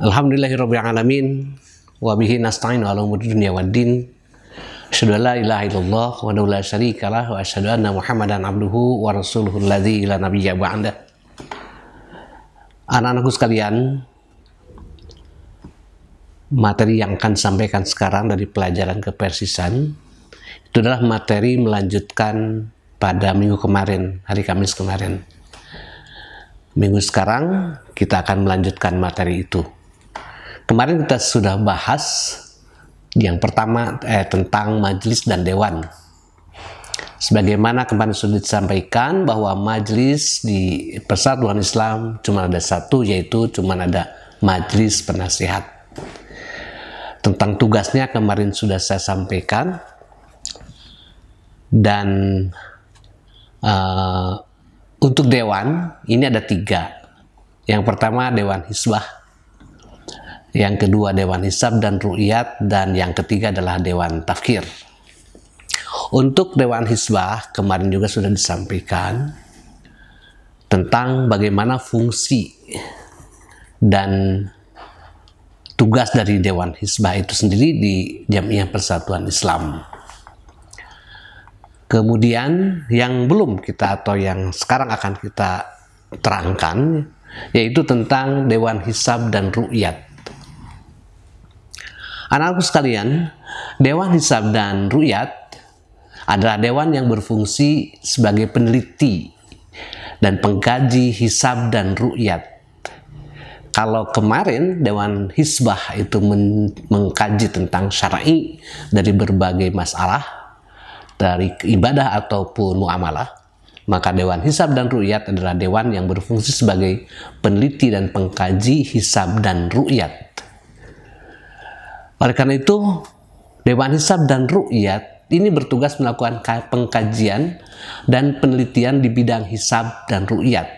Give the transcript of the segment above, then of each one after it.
Alhamdulillahirabbil alamin wa bihi nasta'inu ala umuri dunya waddin. Asyhadu an la ilaha illallah wa la syarikalah wa asyhadu anna Muhammadan abduhu wa rasuluhu alladzi la nabiyya ba'da. Anak-anakku sekalian, materi yang akan sampaikan sekarang dari pelajaran kepersisan itu adalah materi melanjutkan pada minggu kemarin, hari Kamis kemarin. Minggu sekarang kita akan melanjutkan materi itu. Kemarin kita sudah bahas yang pertama tentang majelis dan dewan. Sebagaimana kemarin sudah disampaikan bahwa majelis di Persatuan Islam cuma ada satu, yaitu cuma ada majelis penasihat. Tentang tugasnya kemarin sudah saya sampaikan, dan untuk dewan ini ada 3. Yang pertama Dewan Hisbah, yang kedua Dewan Hisab dan Ru'yat, dan yang ketiga adalah Dewan Tafkir. Untuk Dewan Hisbah kemarin juga sudah disampaikan tentang bagaimana fungsi dan tugas dari Dewan Hisbah itu sendiri di Jamiah Persatuan Islam. Kemudian yang belum kita atau yang sekarang akan kita terangkan yaitu tentang Dewan Hisab dan Ru'yat. Anak-anakku sekalian, Dewan Hisab dan Ru'yat adalah dewan yang berfungsi sebagai peneliti dan pengkaji hisab dan ru'yat. Kalau kemarin Dewan Hisbah itu mengkaji tentang syar'i dari berbagai masalah, dari ibadah ataupun muamalah, maka Dewan Hisab dan Ru'yat adalah dewan yang berfungsi sebagai peneliti dan pengkaji hisab dan ru'yat. Oleh karena itu, Dewan Hisab dan Ru'yat ini bertugas melakukan pengkajian dan penelitian di bidang hisab dan ru'yat.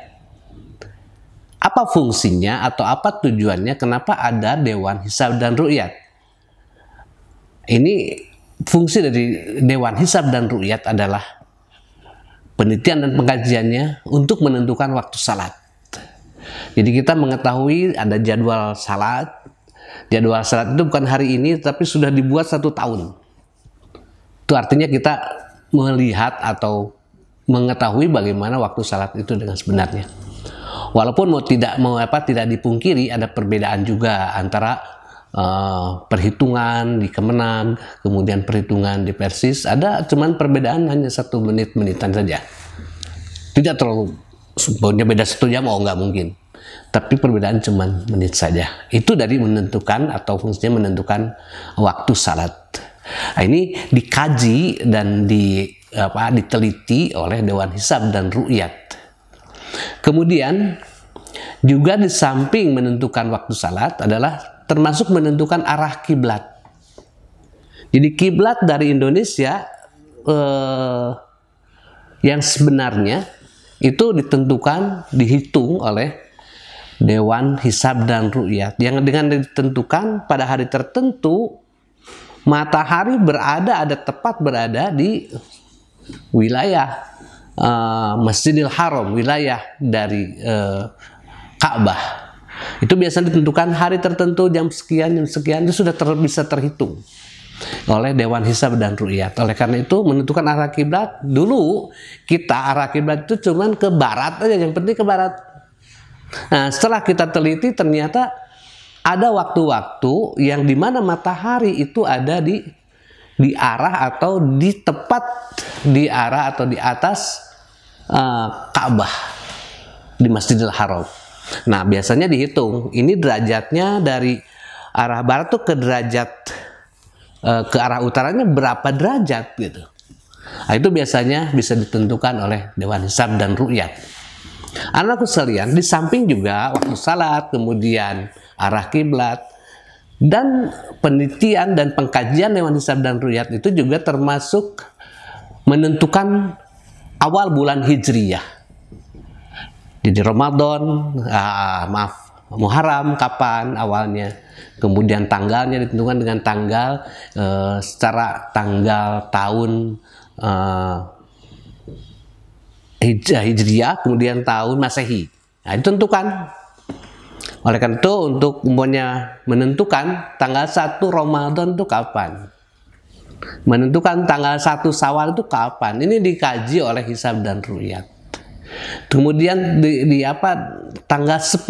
Apa fungsinya atau apa tujuannya? Kenapa ada Dewan Hisab dan Ru'yat? Ini fungsi dari Dewan Hisab dan Ru'yat adalah penelitian dan pengkajiannya untuk menentukan waktu salat. Jadi kita mengetahui ada jadwal salat. Jadwal salat itu bukan hari ini, tapi sudah dibuat 1 tahun. Itu artinya kita melihat atau mengetahui bagaimana waktu salat itu dengan sebenarnya. Walaupun tidak dipungkiri ada perbedaan juga antara perhitungan di Kemenag, kemudian perhitungan di Persis, ada cuman perbedaan hanya 1 menit-menitan saja. Tidak terlalu, sebenarnya beda 1 jam, nggak mungkin. Tapi perbedaan cuma menit saja. Itu dari menentukan atau fungsinya menentukan waktu salat. Nah, ini dikaji dan diteliti oleh Dewan Hisab dan Ru'yat. Kemudian juga di samping menentukan waktu salat adalah termasuk menentukan arah kiblat. Jadi kiblat dari Indonesia yang sebenarnya itu dihitung oleh Dewan Hisab dan Ru'yat, yang dengan ditentukan pada hari tertentu matahari tepat berada di wilayah Masjidil Haram, wilayah dari Ka'bah. Itu biasanya ditentukan hari tertentu, jam sekian itu sudah bisa terhitung oleh Dewan Hisab dan Ru'yat. Oleh karena itu menentukan arah kiblat, dulu kita arah kiblat itu cuman ke barat aja, yang penting ke barat. Nah, setelah kita teliti ternyata ada waktu-waktu yang dimana matahari itu ada di arah atau tepat di arah atau di atas Ka'bah di Masjidil Haram. Nah, biasanya dihitung ini derajatnya dari arah barat tuh ke derajat ke arah utaranya berapa derajat gitu. Nah, itu biasanya bisa ditentukan oleh Dewan Hisab dan Ru'yat. Anakku sekalian, di samping juga waktu salat, kemudian arah kiblat, dan penelitian dan pengkajian Dewan Hisab dan Ru'yat itu juga termasuk menentukan awal bulan Hijriyah. Jadi Ramadan, Muharram kapan awalnya, kemudian tanggalnya ditentukan dengan tanggal secara tanggal tahun Hijriah, kemudian tahun Masehi. Nah, ditentukan. Oleh karena itu untuk menentukan tanggal 1 Ramadan itu kapan, menentukan tanggal 1 Syawal itu kapan, ini dikaji oleh hisab dan ru'yat. Kemudian tanggal 10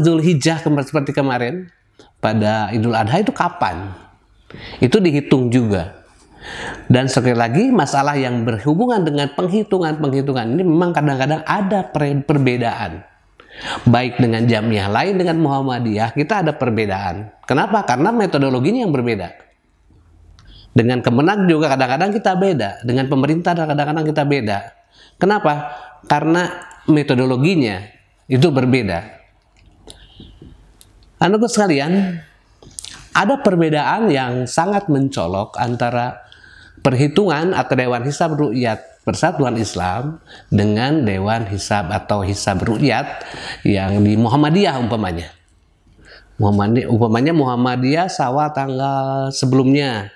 Zulhijjah seperti kemarin pada Idul Adha itu kapan, itu dihitung juga. Dan sekali lagi masalah yang berhubungan dengan penghitungan ini memang kadang-kadang ada perbedaan. Baik dengan Jamiah lain dengan Muhammadiyah kita ada perbedaan. Kenapa? Karena metodologinya yang berbeda. Dengan Kemenak juga kadang-kadang kita beda, dengan pemerintah kadang-kadang kita beda. Kenapa? Karena metodologinya itu berbeda. Anak-anak sekalian, ada perbedaan yang sangat mencolok antara perhitungan atau Dewan Hisab Ru'yat Persatuan Islam dengan Dewan Hisab atau Hisab Ru'yat yang di Muhammadiyah umpamanya. Muhammadiyah Syawal tanggal sebelumnya,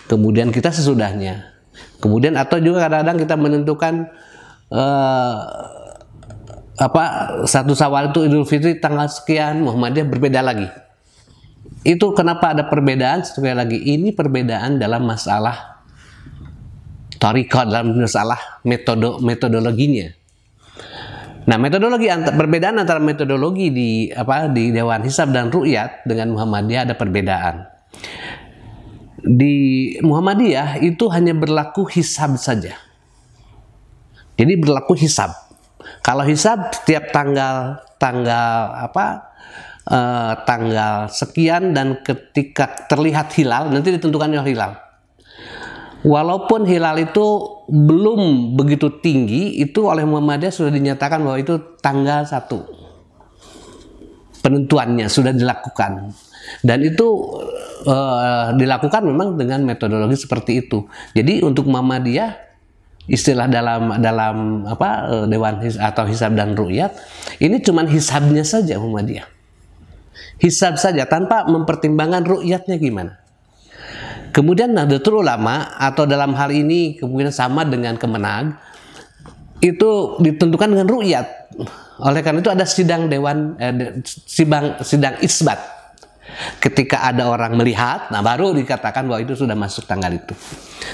kemudian kita sesudahnya. Kemudian atau juga kadang-kadang kita menentukan 1 Syawal itu Idul Fitri tanggal sekian, Muhammadiyah berbeda lagi. Itu kenapa ada perbedaan? Sekali lagi, ini perbedaan dalam masalah thariqah, dalam masalah metodologinya. Nah, perbedaan antara metodologi di Dewan Hisab dan Ru'yat dengan Muhammadiyah ada perbedaan. Di Muhammadiyah itu hanya berlaku hisab saja. Jadi berlaku hisab. Kalau hisab setiap tanggal sekian dan ketika terlihat hilal nanti ditentukan oleh hilal. Walaupun hilal itu belum begitu tinggi, itu oleh Muhammadiyah sudah dinyatakan bahwa itu tanggal 1. Penentuannya sudah dilakukan. Dan itu dilakukan memang dengan metodologi seperti itu. Jadi untuk Muhammadiyah, istilah dalam Dewan atau Hisab dan Ru'yat, ini cuman hisabnya saja Muhammadiyah. Hisab saja tanpa mempertimbangkan ru'yatnya gimana. Kemudian Nahdlatul Ulama atau dalam hal ini kemudian sama dengan Kemenag itu ditentukan dengan ru'yat. Oleh karena itu ada sidang sidang isbat. Ketika ada orang melihat, nah baru dikatakan bahwa itu sudah masuk tanggal itu.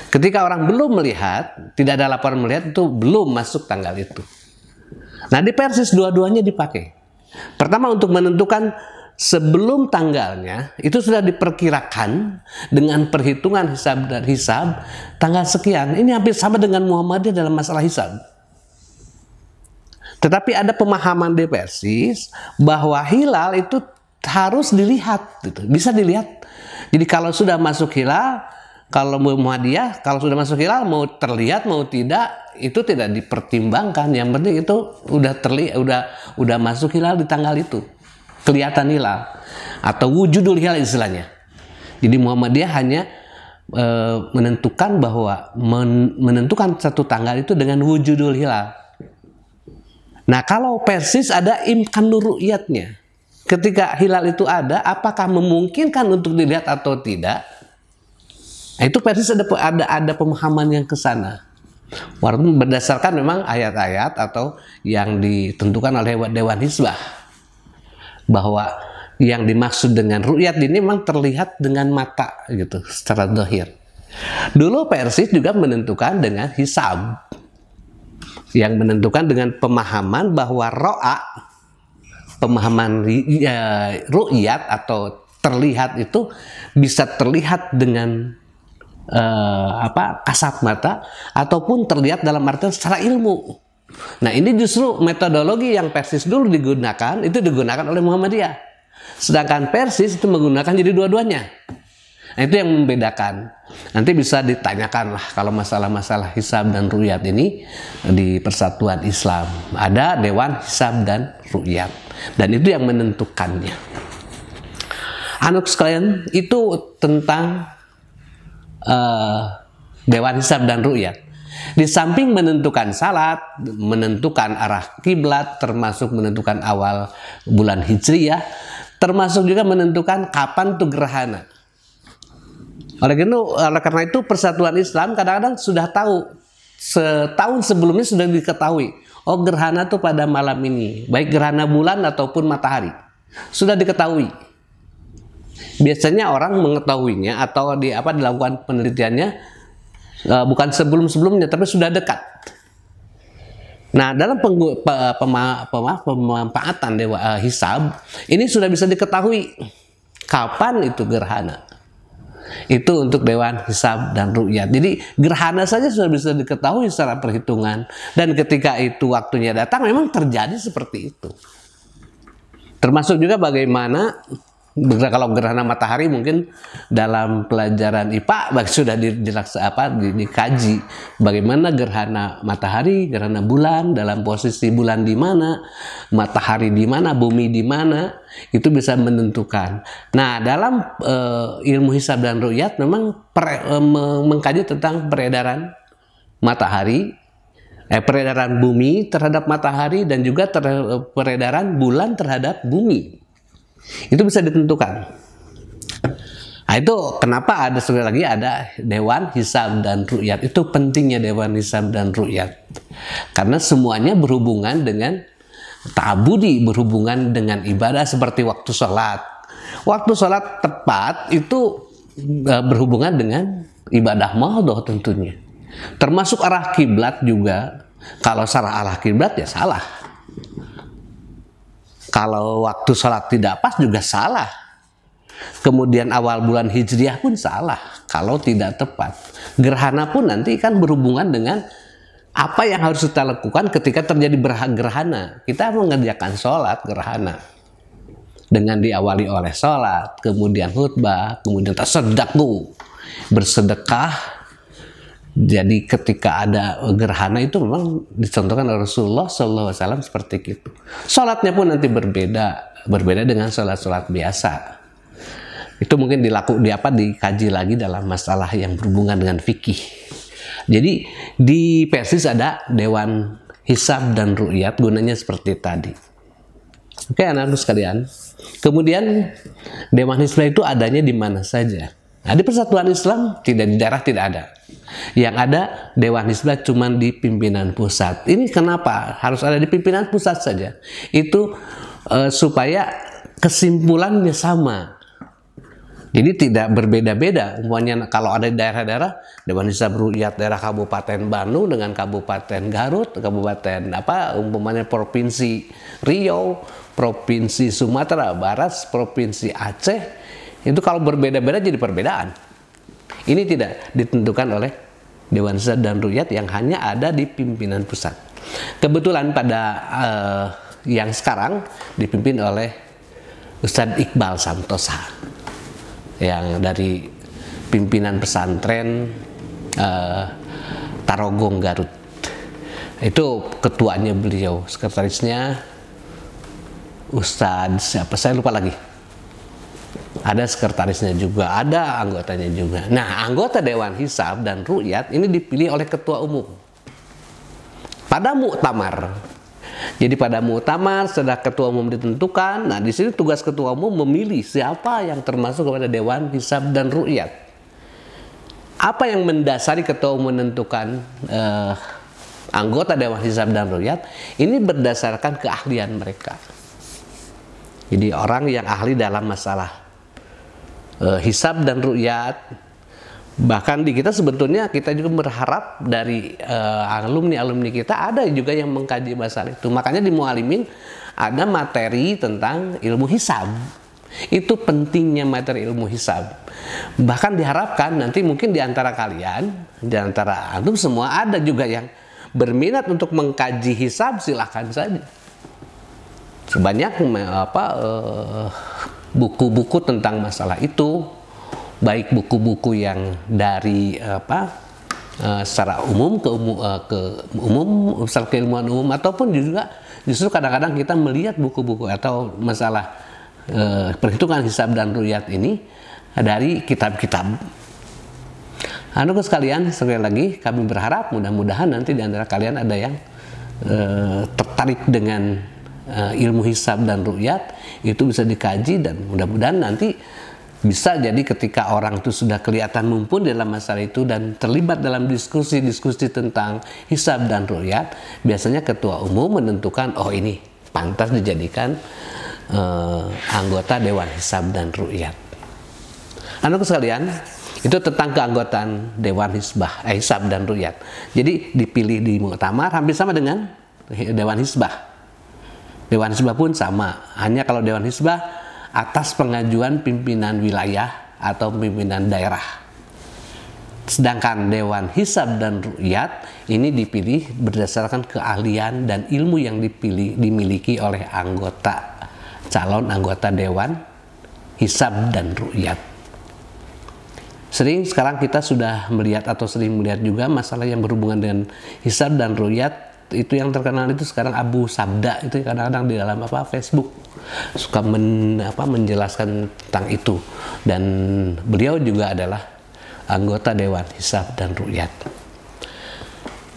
Ketika orang belum melihat, tidak ada laporan melihat, itu belum masuk tanggal itu. Nah di Persis dua-duanya dipakai. Pertama untuk menentukan sebelum tanggalnya itu sudah diperkirakan dengan perhitungan hisab tanggal sekian. Ini hampir sama dengan Muhammadiyah dalam masalah hisab. Tetapi ada pemahaman di Persis bahwa hilal itu harus dilihat, gitu. Bisa dilihat. Jadi kalau sudah masuk hilal, kalau Muhammadiyah kalau sudah masuk hilal mau terlihat mau tidak itu tidak dipertimbangkan. Yang penting itu udah masuk hilal di tanggal itu. Kelihatan hilal atau wujudul hilal istilahnya. Jadi Muhammadiyah hanya menentukan bahwa menentukan satu tanggal itu dengan wujudul hilal. Nah kalau Persis ada imkanur ru'yatnya. Ketika hilal itu ada, apakah memungkinkan untuk dilihat atau tidak? Nah, itu Persis ada pemahaman yang ke sana. Walaupun berdasarkan memang ayat-ayat atau yang ditentukan oleh Dewan Hisbah. Bahwa yang dimaksud dengan ru'yat ini memang terlihat dengan mata gitu secara zahir. Dulu Persis juga menentukan dengan hisab, yang menentukan dengan pemahaman bahwa pemahaman ru'yat atau terlihat itu bisa terlihat dengan kasat mata ataupun terlihat dalam artian secara ilmu. Nah ini justru metodologi yang Persis dulu digunakan, itu digunakan oleh Muhammadiyah. Sedangkan Persis itu menggunakan jadi dua-duanya. Nah itu yang membedakan. Nanti bisa ditanyakan lah kalau masalah-masalah hisab dan ru'yat ini di Persatuan Islam. Ada Dewan Hisab dan Ru'yat. Dan itu yang menentukannya. Anak sekalian, itu tentang Dewan Hisab dan Ru'yat. Di samping menentukan salat, menentukan arah kiblat, termasuk menentukan awal bulan Hijriyah, termasuk juga menentukan kapan tuh gerhana. Oleh karena itu Persatuan Islam kadang-kadang sudah tahu setahun sebelumnya sudah diketahui. Oh, gerhana tuh pada malam ini, baik gerhana bulan ataupun matahari. Sudah diketahui. Biasanya orang mengetahuinya atau dilakukan penelitiannya bukan sebelum-sebelumnya, tapi sudah dekat. Nah, dalam pemanfaatan hisab ini sudah bisa diketahui kapan itu gerhana. Itu untuk Dewan Hisab dan Ru'yat. Jadi gerhana saja sudah bisa diketahui secara perhitungan, dan ketika itu waktunya datang memang terjadi seperti itu. Termasuk juga bagaimana kalau gerhana matahari, mungkin dalam pelajaran IPA sudah dikaji bagaimana gerhana matahari, gerhana bulan, dalam posisi bulan di mana, matahari di mana, bumi di mana, itu bisa menentukan. Nah, dalam ilmu hisab dan ru'yat memang mengkaji tentang peredaran matahari, peredaran bumi terhadap matahari, dan juga peredaran bulan terhadap bumi. Itu bisa ditentukan. Nah, itu kenapa sekali lagi ada Dewan Hisab dan Ru'yat. Itu pentingnya Dewan Hisab dan Ru'yat, karena semuanya berhubungan dengan ta'abudi, berhubungan dengan ibadah, seperti waktu sholat. Waktu sholat tepat itu berhubungan dengan ibadah mahdhah tentunya. Termasuk arah kiblat juga. Kalau salah arah kiblat ya salah. Kalau waktu sholat tidak pas juga salah. Kemudian awal bulan Hijriah pun salah kalau tidak tepat. Gerhana pun nanti kan berhubungan dengan apa yang harus kita lakukan ketika terjadi gerhana. Kita mengerjakan sholat gerhana dengan diawali oleh sholat, kemudian khutbah, kemudian tasaddaqu, bersedekah. Jadi ketika ada gerhana itu memang dicontohkan oleh Rasulullah SAW seperti itu. Sholatnya pun nanti berbeda dengan sholat-sholat biasa. Itu mungkin dikaji lagi dalam masalah yang berhubungan dengan fikih. Jadi di Persis ada Dewan Hisab dan Ru'yat, gunanya seperti tadi. Oke, anak-anak sekalian. Kemudian Dewan Hisab itu adanya di mana saja. Nah, di Persatuan Islam tidak, di daerah tidak ada. Yang ada Dewan Hisab cuma di pimpinan pusat. Ini kenapa harus ada di pimpinan pusat saja? Itu supaya kesimpulannya sama. Jadi tidak berbeda-beda. Umpamanya kalau ada di daerah-daerah Dewan Hisab Ru'yat daerah Kabupaten Bandung dengan Kabupaten Garut, Kabupaten umpamanya Provinsi Riau, Provinsi Sumatera Barat, Provinsi Aceh. Itu kalau berbeda-beda jadi perbedaan. Ini tidak ditentukan oleh Dewan Hisab dan Ru'yat yang hanya ada di pimpinan pusat. Kebetulan pada yang sekarang dipimpin oleh Ustadz Iqbal Santosa, yang dari pimpinan pesantren Tarogong Garut. Itu ketuanya beliau, sekretarisnya Ustadz siapa, saya lupa lagi. Ada sekretarisnya juga, ada anggotanya juga. Nah, anggota Dewan Hisab dan Ru'yat ini dipilih oleh ketua umum pada muktamar. Jadi pada muktamar setelah ketua umum ditentukan, nah di sini tugas ketua umum memilih siapa yang termasuk kepada Dewan Hisab dan Ru'yat. Apa yang mendasari ketua umum menentukan anggota Dewan Hisab dan Ru'yat? Ini berdasarkan keahlian mereka. Jadi orang yang ahli dalam masalah hisab dan ru'yat. Bahkan di kita sebetulnya kita juga berharap dari alumni-alumni kita ada juga yang mengkaji masalah itu. Makanya di Mu'alimin ada materi tentang ilmu hisab. Itu pentingnya materi ilmu hisab. Bahkan diharapkan nanti mungkin di antara kalian, di antara antum semua ada juga yang berminat untuk mengkaji hisab, silahkan saja. Sebanyak buku-buku tentang masalah itu, baik buku-buku yang dari secara umum secara keilmuan umum, ataupun juga justru kadang-kadang kita melihat buku-buku atau masalah perhitungan hisab dan ru'yat ini dari kitab-kitab. Anak sekalian, sekali lagi kami berharap mudah-mudahan nanti di antara kalian ada yang tertarik dengan ilmu hisab dan ru'yat, itu bisa dikaji, dan mudah-mudahan nanti Bisa jadi ketika orang itu sudah kelihatan mumpuni dalam masalah itu dan terlibat dalam diskusi-diskusi tentang hisab dan ru'yat, biasanya ketua umum menentukan, oh ini pantas dijadikan anggota Dewan Hisab dan Ru'yat. Anak sekalian, itu tentang keanggotaan Dewan Hisab dan Ru'yat. Jadi dipilih di muktamar hampir sama dengan Dewan Hisbah. Dewan Hisbah pun sama, hanya kalau Dewan Hisbah atas pengajuan pimpinan wilayah atau pimpinan daerah. Sedangkan Dewan Hisab dan Ru'yat ini dipilih berdasarkan keahlian dan ilmu yang dimiliki oleh calon anggota Dewan Hisab dan Ru'yat. Sekarang kita sudah melihat atau sering melihat juga masalah yang berhubungan dengan hisab dan ru'yat. Itu yang terkenal itu sekarang Abu Sabda, itu kadang-kadang di dalam Facebook suka menjelaskan tentang itu, dan beliau juga adalah anggota Dewan Hisab dan Ru'yat.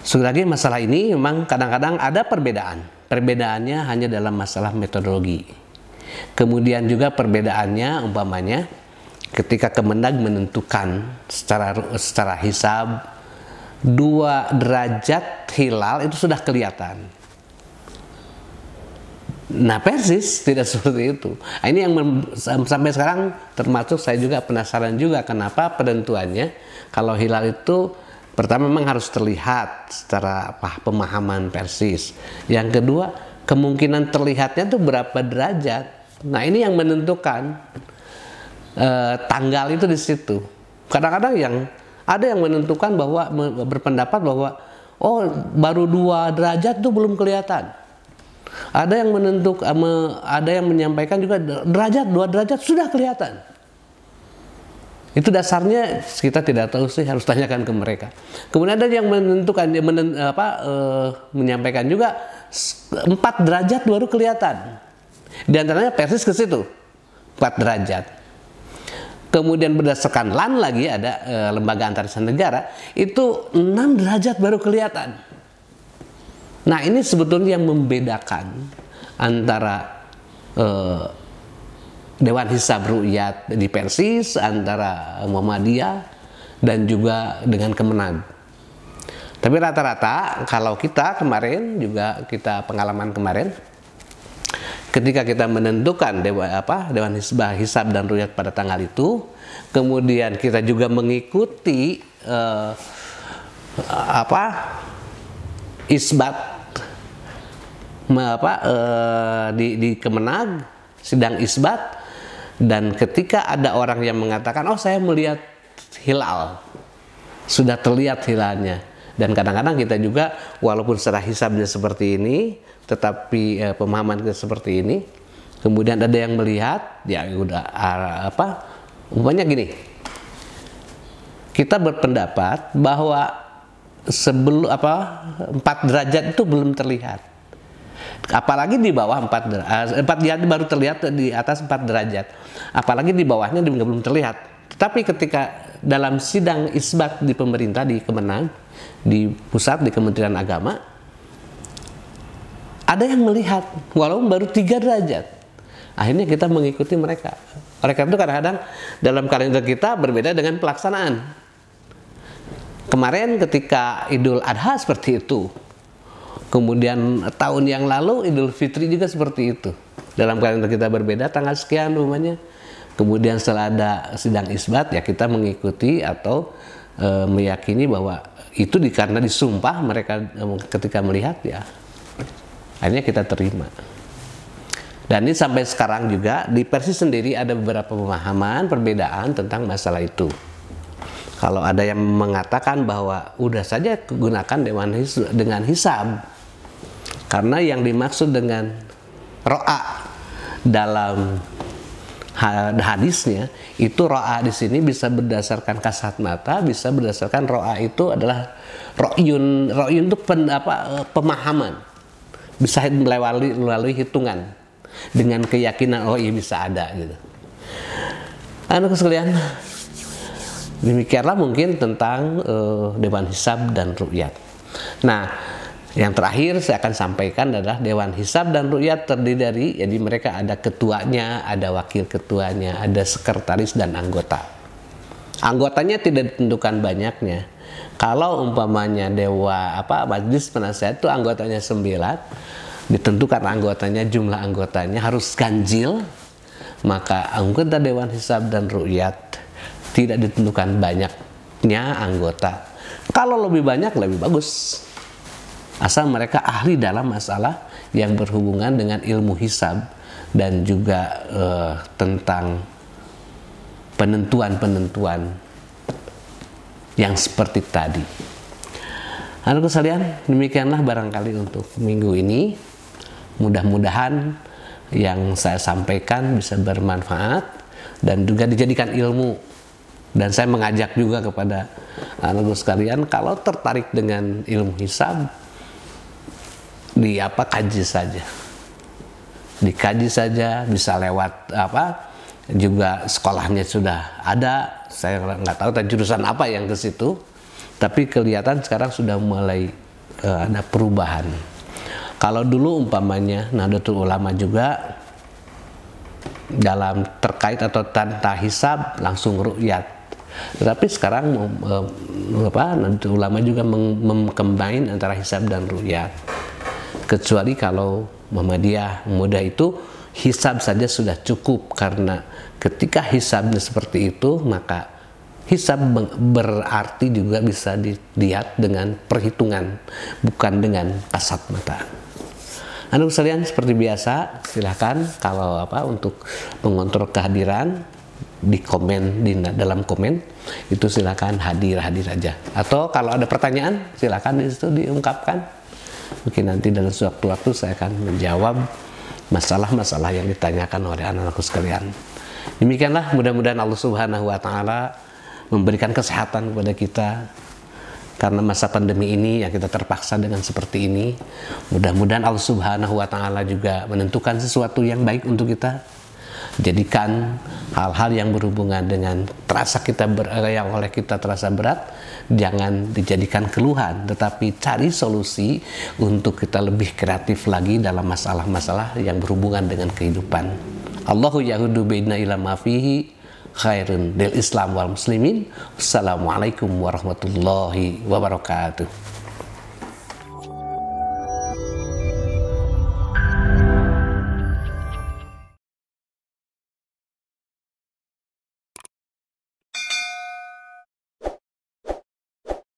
Sekali lagi, masalah ini memang kadang-kadang ada perbedaannya hanya dalam masalah metodologi. Kemudian juga perbedaannya umpamanya ketika Kemendag menentukan secara hisab 2 derajat hilal itu sudah kelihatan. Nah, Persis tidak seperti itu. Nah, ini yang sampai sekarang termasuk saya juga penasaran juga kenapa penentuannya. Kalau hilal itu pertama memang harus terlihat secara pemahaman Persis. Yang kedua, kemungkinan terlihatnya itu berapa derajat. Nah, ini yang menentukan tanggal itu di situ. Kadang-kadang ada yang menentukan bahwa berpendapat bahwa oh baru 2 derajat itu belum kelihatan. Ada yang ada yang menyampaikan juga 2 derajat sudah kelihatan. Itu dasarnya kita tidak tahu sih, harus tanyakan ke mereka. Kemudian ada yang menentukan menyampaikan juga 4 derajat baru kelihatan. Di antaranya Persis ke situ 4 derajat. Kemudian berdasarkan LAN lagi ada lembaga antarisan negara itu 6 derajat baru kelihatan. Nah, ini sebetulnya yang membedakan antara Dewan Hisab Ru'yat di Persis, antara Muhammadiyah dan juga dengan Kemenag. Tapi rata-rata kalau kita kemarin juga pengalaman kemarin, ketika kita menentukan Dewan Hisab dan Ru'yat pada tanggal itu, kemudian kita juga mengikuti isbat di Kemenag, sidang isbat, dan ketika ada orang yang mengatakan, oh saya melihat hilal, sudah terlihat hilalnya, dan kadang-kadang kita juga walaupun secara hisabnya seperti ini, tetapi pemahaman kita seperti ini, kemudian ada yang melihat, ya udah umpamanya gini, kita berpendapat bahwa sebelum 4 derajat itu belum terlihat, apalagi di bawah 4 derajat baru terlihat, di atas 4 derajat, apalagi di bawahnya belum terlihat. Tetapi ketika dalam sidang isbat di pemerintah, di Kemenag, di pusat, di Kementerian Agama, ada yang melihat walaupun baru 3 derajat. Akhirnya kita mengikuti mereka. Oleh karena itu kadang-kadang dalam kalender kita berbeda dengan pelaksanaan. Kemarin ketika Idul Adha seperti itu. Kemudian tahun yang lalu Idul Fitri juga seperti itu. Dalam kalender kita berbeda tanggal sekian umumnya. Kemudian setelah ada sidang isbat, ya kita mengikuti atau meyakini bahwa itu karena disumpah mereka ketika melihat, ya akhirnya kita terima. Dan ini sampai sekarang juga di Persis sendiri ada beberapa pemahaman perbedaan tentang masalah itu. Kalau ada yang mengatakan bahwa udah saja gunakan dengan hisab, karena yang dimaksud dengan ro'a dalam hadisnya itu ro'a di sini bisa berdasarkan kasat mata, bisa berdasarkan ro'a itu adalah ro'yun itu pemahaman, bisa melalui hitungan dengan keyakinan oh iya bisa ada gitu. Anak sekalian, demikianlah mungkin tentang Dewan Hisab dan Ru'yat. Nah, Yang terakhir saya akan sampaikan adalah Dewan Hisab dan Ru'yat terdiri dari, jadi mereka ada ketuanya, ada wakil ketuanya, ada sekretaris dan anggota. Anggotanya tidak ditentukan banyaknya. Kalau umpamanya majelis penasihat itu anggotanya 9, ditentukan anggotanya, jumlah anggotanya harus ganjil, maka anggota Dewan Hisab dan Ru'yat tidak ditentukan banyaknya anggota. Kalau lebih banyak lebih bagus, asal mereka ahli dalam masalah yang berhubungan dengan ilmu hisab dan juga tentang penentuan-penentuan yang seperti tadi. Anak-anak sekalian, demikianlah barangkali untuk minggu ini. Mudah-mudahan yang saya sampaikan bisa bermanfaat dan juga dijadikan ilmu. Dan saya mengajak juga kepada anak-anak sekalian, kalau tertarik dengan ilmu hisab, kaji saja, dikaji saja, bisa lewat juga sekolahnya sudah ada. Saya nggak tahu jurusan apa yang ke situ, tapi kelihatan sekarang sudah mulai ada perubahan. Kalau dulu umpamanya Nahdlatul Ulama juga dalam terkait atau tentang hisab langsung ru'yat, tetapi sekarang Nahdlatul Ulama juga mengcombine antara hisab dan ru'yat. Kecuali kalau Muhammadiyah muda itu hisab saja sudah cukup, karena ketika hisabnya seperti itu maka hisab berarti juga bisa dilihat dengan perhitungan, bukan dengan kasat mata. Anak sekalian, seperti biasa silahkan kalau untuk mengontrol kehadiran di komen, dalam komen itu silahkan hadir aja, atau kalau ada pertanyaan silahkan di situ diungkapkan. Mungkin nanti dalam suatu waktu saya akan menjawab masalah-masalah yang ditanyakan oleh anak-anakku sekalian. Demikianlah, mudah-mudahan Allah Subhanahu wa Ta'ala memberikan kesehatan kepada kita karena masa pandemi ini yang kita terpaksa dengan seperti ini. Mudah-mudahan Allah Subhanahu wa Ta'ala juga menentukan sesuatu yang baik untuk kita. Jadikan hal-hal yang berhubungan dengan yang oleh kita terasa berat jangan dijadikan keluhan, tetapi cari solusi untuk kita lebih kreatif lagi dalam masalah-masalah yang berhubungan dengan kehidupan. Allahu yahudu baina ila ma fihi khairun lil Islam wal muslimin. Wassalamualaikum warahmatullahi wabarakatuh.